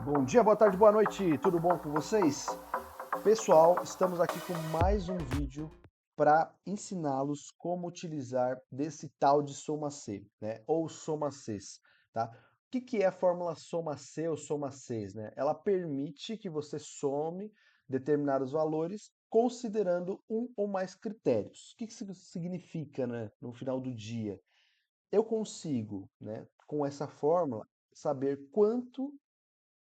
Bom dia, boa tarde, boa noite, tudo bom com vocês? Pessoal, estamos aqui com mais um vídeo para ensiná-los como utilizar desse tal de soma C, né? Ou soma Cs, tá? O que é a fórmula soma C ou soma Cs, né? Ela permite que você some determinados valores considerando um ou mais critérios. O que isso significa, né, no final do dia? Eu consigo, né, com essa fórmula, saber quanto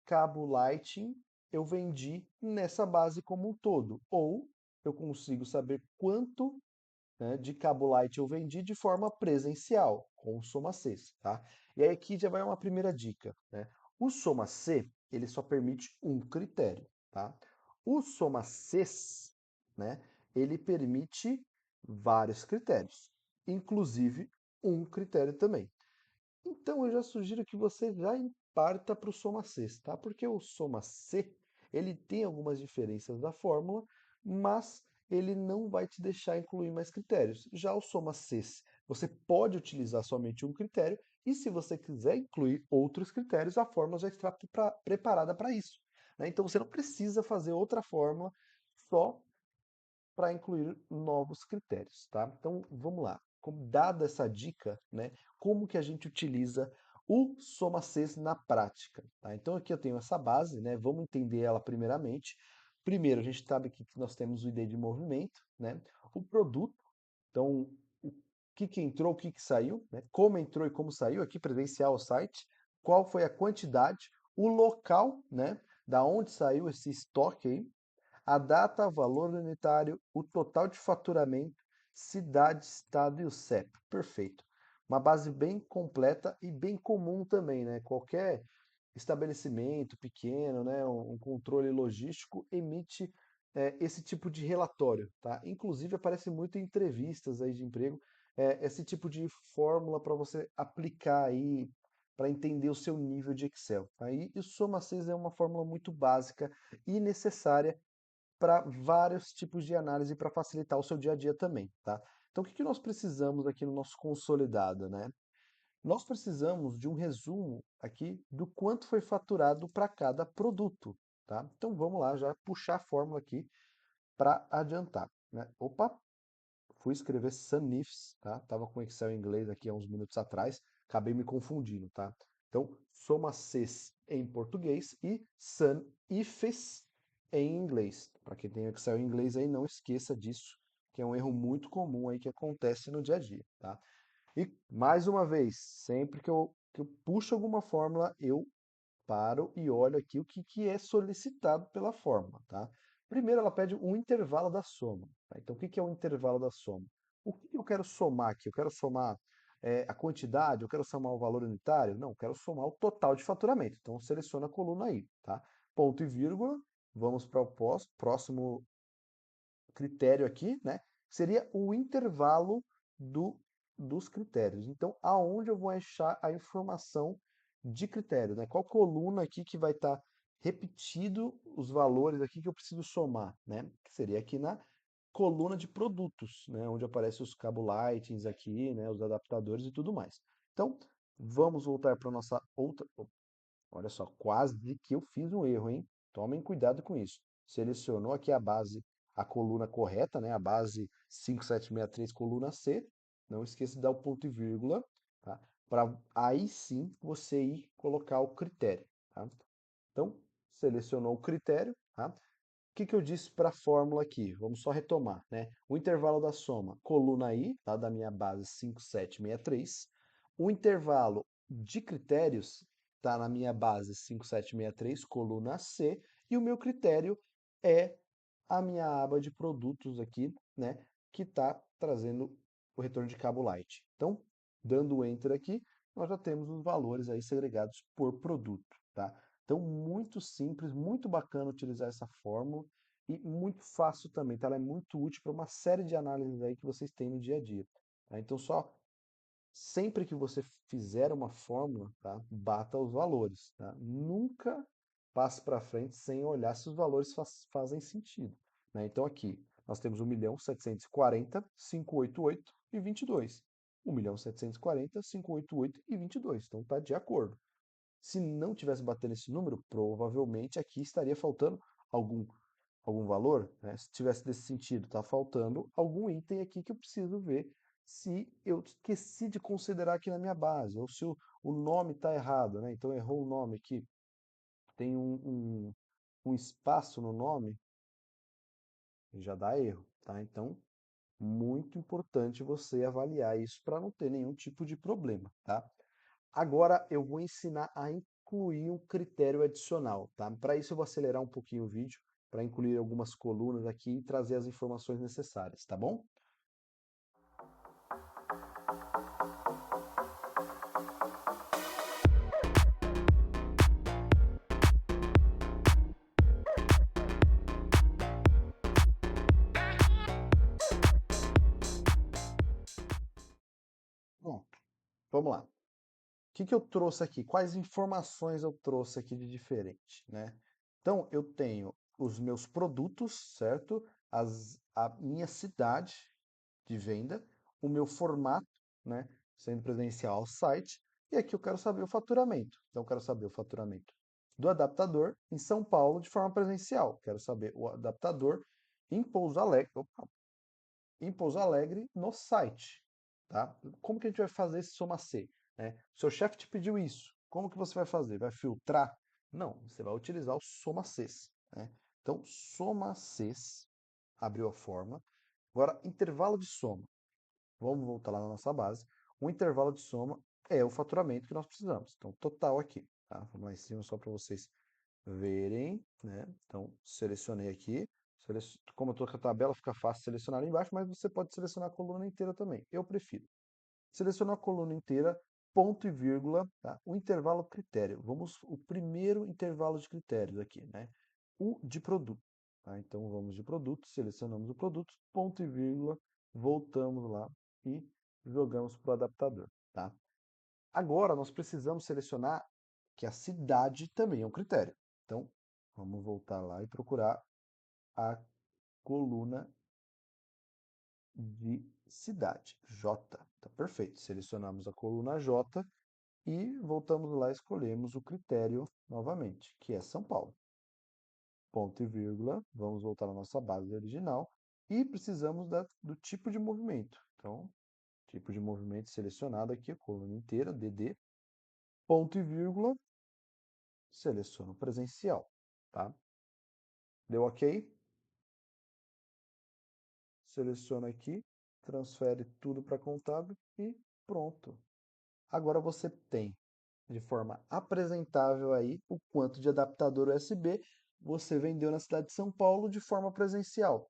cabo Lighting eu vendi nessa base como um todo, ou eu consigo saber quanto, né, de cabo Light eu vendi de forma presencial, com o Soma Cs, tá? E aí aqui já vai uma primeira dica, né? O Soma C, ele só permite um critério, tá? O Soma Cs, né, ele permite vários critérios, inclusive um critério também. Então eu já sugiro que você já parta para o soma C, tá? Porque o soma C, ele tem algumas diferenças da fórmula, mas ele não vai te deixar incluir mais critérios. Já o soma C, você pode utilizar somente um critério, e se você quiser incluir outros critérios, a fórmula já está preparada para isso, né? Então você não precisa fazer outra fórmula só para incluir novos critérios, tá? Então vamos lá. Dada essa dica, né, como que a gente utiliza o soma Cs na prática, tá? Então aqui eu tenho essa base, né? Vamos entender ela primeiramente. Primeiro, a gente sabe que nós temos o ID de movimento, né? O produto, então o que entrou, o que saiu, né? Como entrou e como saiu, aqui presencial ao site, qual foi a quantidade, o local, né? Da onde saiu esse estoque aí, a data, valor unitário, o total de faturamento, cidade, estado e o CEP. Perfeito. Uma base bem completa e bem comum também, né? Qualquer estabelecimento pequeno, né, um controle logístico emite esse tipo de relatório, tá? Inclusive aparece muito em entrevistas aí de emprego, esse tipo de fórmula para você aplicar aí para entender o seu nível de Excel. Aí o Soma 6 é uma fórmula muito básica e necessária para vários tipos de análise para facilitar o seu dia a dia também, tá? Então, o que nós precisamos aqui no nosso consolidado, né? Nós precisamos de um resumo aqui do quanto foi faturado para cada produto, tá? Então, vamos lá, já puxar a fórmula aqui para adiantar, né? Opa, fui escrever Sunifs, tá? Tava com Excel em inglês aqui há uns minutos atrás, acabei me confundindo, tá? Então, soma Cs em português e Sunifs em inglês. Para quem tem Excel em inglês aí, não esqueça disso, que é um erro muito comum aí que acontece no dia a dia, tá? E mais uma vez, sempre que eu puxo alguma fórmula, eu paro e olho aqui o que é solicitado pela fórmula, tá? Primeiro, ela pede um intervalo da soma, tá? Então, o que é o intervalo da soma? O que eu quero somar aqui? Eu quero somar a quantidade? Eu quero somar o valor unitário? Não, eu quero somar o total de faturamento. Então, seleciona a coluna aí, tá? Ponto e vírgula. Vamos para o próximo critério aqui, né? Seria o intervalo dos critérios. Então, aonde eu vou achar a informação de critério, né? Qual coluna aqui que vai estar repetido os valores aqui que eu preciso somar, né? Que seria aqui na coluna de produtos, né? Onde aparecem os cabo lightings aqui, né? Os adaptadores e tudo mais. Então, vamos voltar para nossa outra. Olha só, quase que eu fiz um erro, hein? Tomem cuidado com isso. Selecionou aqui a base, a coluna correta, né? A base 5763, coluna C. Não esqueça de dar o ponto e vírgula, tá? Para aí sim você ir colocar o critério, tá? Então, selecionou o critério, tá? O que eu disse para a fórmula aqui? Vamos só retomar, né? O intervalo da soma, coluna I, tá? Da minha base 5763. O intervalo de critérios está na minha base 5763, coluna C. E o meu critério é a minha aba de produtos aqui, né? Que está trazendo o retorno de cabo light. Então, dando Enter aqui, nós já temos os valores aí segregados por produto, tá? Então, muito simples, muito bacana utilizar essa fórmula e muito fácil também, tá? Ela é muito útil para uma série de análises aí que vocês têm no dia a dia, tá? Então, só sempre que você fizer uma fórmula, tá? Bata os valores, tá? Nunca passe para frente sem olhar se os valores fazem sentido, né? Então, aqui nós temos 1.740.588 e 22. 1.740.588,22. Então está de acordo. Se não tivesse batendo esse número, provavelmente aqui estaria faltando algum, algum valor, né? Se tivesse desse sentido, está faltando algum item aqui que eu preciso ver se eu esqueci de considerar aqui na minha base, ou se o nome está errado, né? Então errou o nome aqui, tem um espaço no nome, já dá erro, tá? Então, muito importante você avaliar isso para não ter nenhum tipo de problema, tá? Agora eu vou ensinar a incluir um critério adicional, tá? Para isso eu vou acelerar um pouquinho o vídeo, para incluir algumas colunas aqui e trazer as informações necessárias, tá bom? Bom, vamos lá. O que que eu trouxe aqui? Quais informações eu trouxe aqui de diferente, né? Então, eu tenho os meus produtos, certo? A minha cidade de venda, o meu formato, né? Sendo presencial ao site, e aqui eu quero saber o faturamento. Então, eu quero saber o faturamento do adaptador em São Paulo de forma presencial. Quero saber o adaptador em Pouso Alegre, em Pouso Alegre no site, tá? Como que a gente vai fazer esse soma C, né? O seu chefe te pediu isso. Como que você vai fazer? Vai filtrar? Não, você vai utilizar o soma Cs, né? Então, soma Cs, abriu a fórmula. Agora, intervalo de soma. Vamos voltar lá na nossa base. O intervalo de soma é o faturamento que nós precisamos. Então, total aqui, tá? Vamos lá em cima só para vocês verem, né? Então, selecionei aqui. Como eu estou com a tabela, fica fácil selecionar ali embaixo, mas você pode selecionar a coluna inteira também. Eu prefiro. Selecionou a coluna inteira, ponto e vírgula, tá? O intervalo critério. Vamos, o primeiro intervalo de critérios aqui, né? O de produto. Tá? Então, vamos de produto, selecionamos o produto, ponto e vírgula, voltamos lá e jogamos para o adaptador, tá? Agora, nós precisamos selecionar que a cidade também é um critério. Então, vamos voltar lá e procurar a coluna de cidade, J. Tá perfeito. Selecionamos a coluna J e voltamos lá e escolhemos o critério novamente, que é São Paulo. Ponto e vírgula, vamos voltar à nossa base original e precisamos do tipo de movimento. Então, tipo de movimento selecionado aqui, a coluna inteira, DD, ponto e vírgula, seleciono presencial, tá? Deu OK? Seleciona aqui, transfere tudo para contábil e pronto. Agora você tem de forma apresentável aí o quanto de adaptador USB você vendeu na cidade de São Paulo de forma presencial.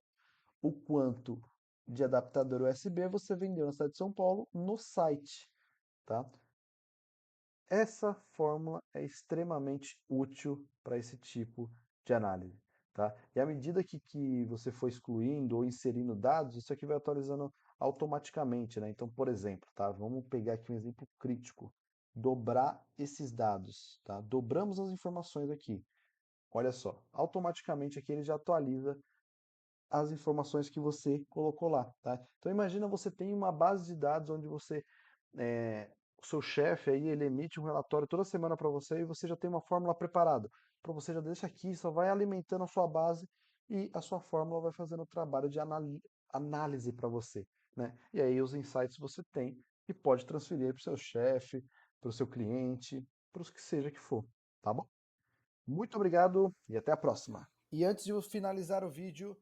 O quanto de adaptador USB você vendeu na cidade de São Paulo no site, tá? Essa fórmula é extremamente útil para esse tipo de análise, tá? E à medida que você for excluindo ou inserindo dados, isso aqui vai atualizando automaticamente, né? Então, por exemplo, tá? Vamos pegar aqui um exemplo crítico. Dobrar esses dados, tá? Dobramos as informações aqui. Olha só, automaticamente aqui ele já atualiza as informações que você colocou lá, tá? Então imagina você tem uma base de dados onde você o seu chefe aí ele emite um relatório toda semana para você e você já tem uma fórmula preparada. Para você já deixa aqui, só vai alimentando a sua base e a sua fórmula vai fazendo o trabalho de análise para você, né? E aí os insights você tem e pode transferir para o seu chefe, para o seu cliente, para os que seja que for, tá bom? Muito obrigado e até a próxima. E antes de eu finalizar o vídeo,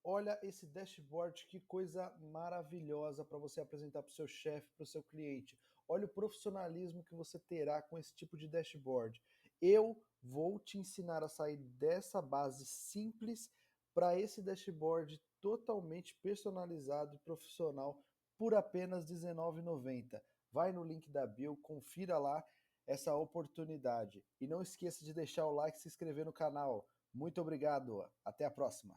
olha esse dashboard, que coisa maravilhosa para você apresentar para o seu chefe, para o seu cliente. Olha o profissionalismo que você terá com esse tipo de dashboard. Eu vou te ensinar a sair dessa base simples para esse dashboard totalmente personalizado e profissional por apenas R$19,90. Vai no link da bio, confira lá essa oportunidade. E não esqueça de deixar o like e se inscrever no canal. Muito obrigado, até a próxima.